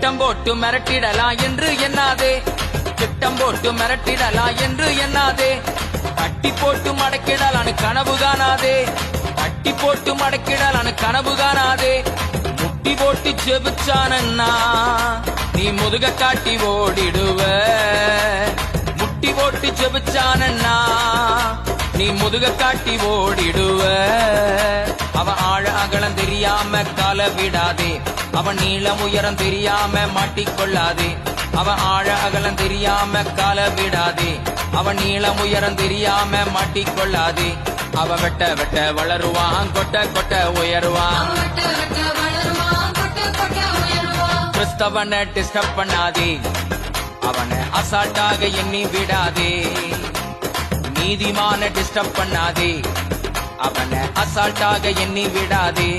திட்டம் போட்டு மிரட்டிடலாம் என்று எண்ணாதே, திட்டம் போட்டு மிரட்டிடலாம் என்று எண்ணாதே. கட்டி போட்டு மடக்கிடலான்னு கனவு காணாதே, கட்டி போட்டு மடக்கிடலான்னு கனவு காணாதே. முட்டி போட்டு ஜெபிச்சானன்னா நீ முதுக காட்டி ஓடிடுவ, முட்டி போட்டு ஜெபிச்சானன்னா நீ முதுக காட்டி ஓடிடுவ. அவன் ஆழ அகலம் தெரியாம கால விடாதே, அவன் நீளம் உயரம் தெரியாம மாட்டிக்கொள்ளாதே. அவன் ஆழ அகலம் தெரியாம கால விடாதே, அவன் நீளம் உயரம் தெரியாம மாட்டிக்கொள்ளாதே. அவன் வெட்ட வெட்ட வளருவான், கொட்ட கொட்ட உயருவான். கிறிஸ்தவனை டிஸ்டர்ப் பண்ணாதே, அவனை அசால்ட்டாக எண்ணி விடாதே. நீதிமான டிஸ்டர்ப் பண்ணாதே, அவனை அசால்ட்டாக எண்ணி விடாதே.